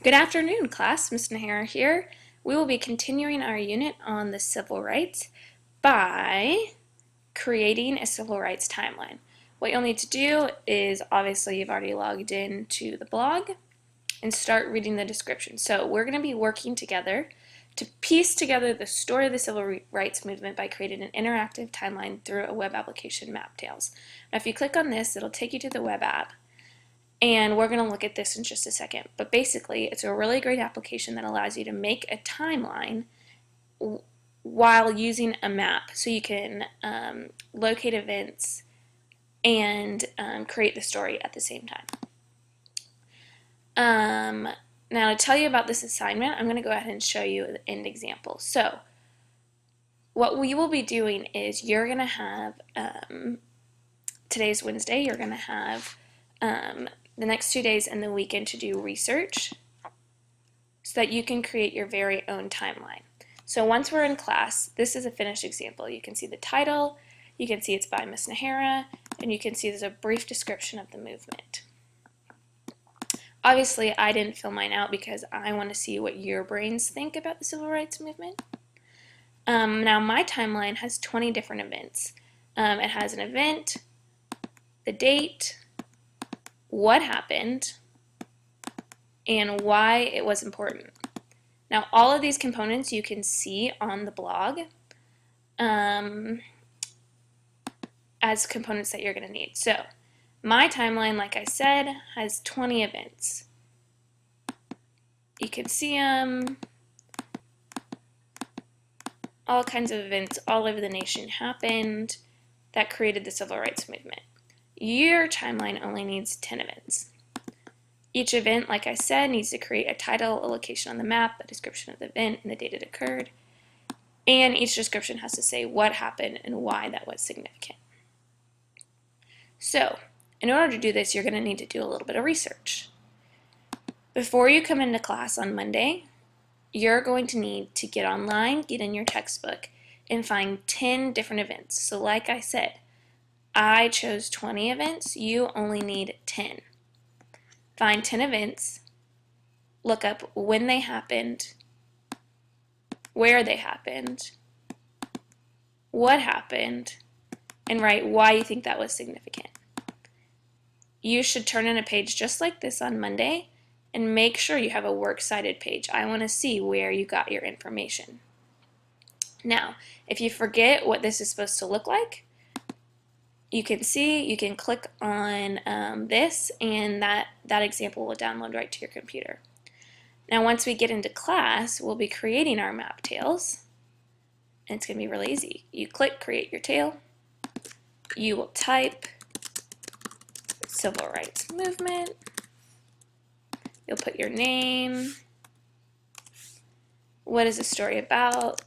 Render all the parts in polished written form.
Good afternoon, class. Ms. Najera here. We will be continuing our unit on the civil rights by creating a civil rights timeline. What you'll need to do is, obviously you've already logged in to the blog, and start reading the description. So we're going to be working together to piece together the story of the civil rights movement by creating an interactive timeline through a web application, MapTails. Now if you click on this, it'll take you to the web app. And we're going to look at this in just a second. But basically, it's a really great application that allows you to make a timeline while using a map. So you can locate events and create the story at the same time. Now to tell you about this assignment, I'm going to go ahead and show you an example. So what we will be doing is you're going to have, today's Wednesday, you're going to have the next 2 days and the weekend to do research so that you can create your very own timeline. So once we're in class, this is a finished example. You can see the title, you can see it's by Ms. Najera, and you can see there's a brief description of the movement. Obviously, I didn't fill mine out because I want to see what your brains think about the civil rights movement. Now my timeline has 20 different events. It has an event, the date, what happened, and why it was important. Now all of these components you can see on the blog as components that you're going to need. So my timeline, like I said, has 20 events. You can see them. All kinds of events all over the nation happened that created the civil rights movement. Your timeline only needs 10 events. Each event, like I said, needs to create a title, a location on the map, a description of the event, and the date it occurred. And each description has to say what happened and why that was significant. So, in order to do this, you're going to need to do a little bit of research. Before you come into class on Monday, you're going to need to get online, get in your textbook, and find 10 different events. So like I said, I chose 20 events, you only need 10. Find 10 events, look up when they happened, where they happened, what happened, and write why you think that was significant. You should turn in a page just like this on Monday and make sure you have a works cited page. I want to see where you got your information. Now, if you forget what this is supposed to look like, you can click on this and that example will download right to your computer. Now once we get into class, we'll be creating our map tails, and it's going to be really easy. You click create your tail, you will type civil rights movement, you'll put your name, what is the story about,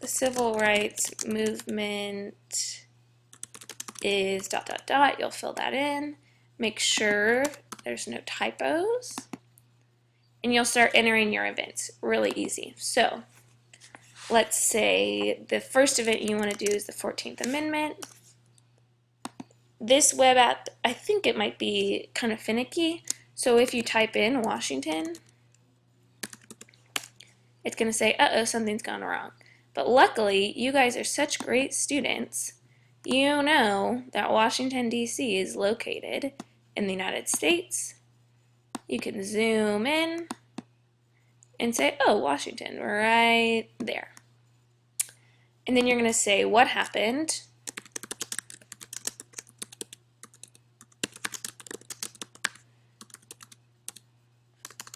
the civil rights movement is ... You'll fill that in, make sure there's no typos, and you'll start entering your events. Really easy. So let's say the first event you want to do is the 14th Amendment. This web app, I think it might be kind of finicky, so if you type in Washington, it's going to say, uh-oh, something's gone wrong. But luckily, you guys are such great students, you know that Washington, D.C. is located in the United States. You can zoom in and say, oh, Washington, right there. And then you're going to say what happened,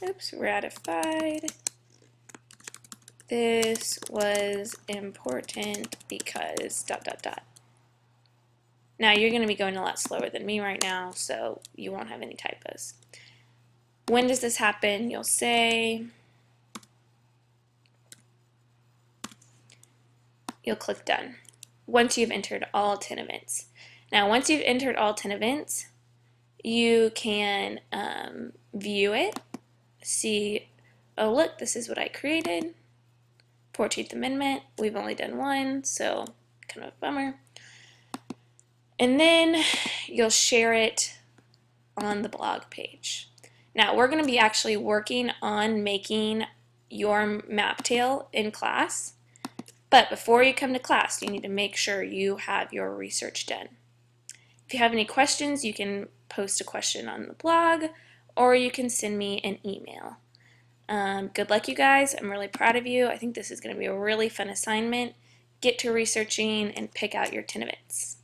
oops, ratified. This was important because ... Now you're going to be going a lot slower than me right now, so you won't have any typos. When does this happen? You'll say, you'll click done once you've entered all 10 events. Now once you've entered all 10 events, you can view it, see, oh look, this is what I created. 14th Amendment, we've only done one, so kind of a bummer. And then you'll share it on the blog page. Now we're going to be actually working on making your map tail in class, but before you come to class you need to make sure you have your research done. If you have any questions, you can post a question on the blog or you can send me an email. Good luck, you guys. I'm really proud of you. I think this is going to be a really fun assignment. Get to researching and pick out your 10 events.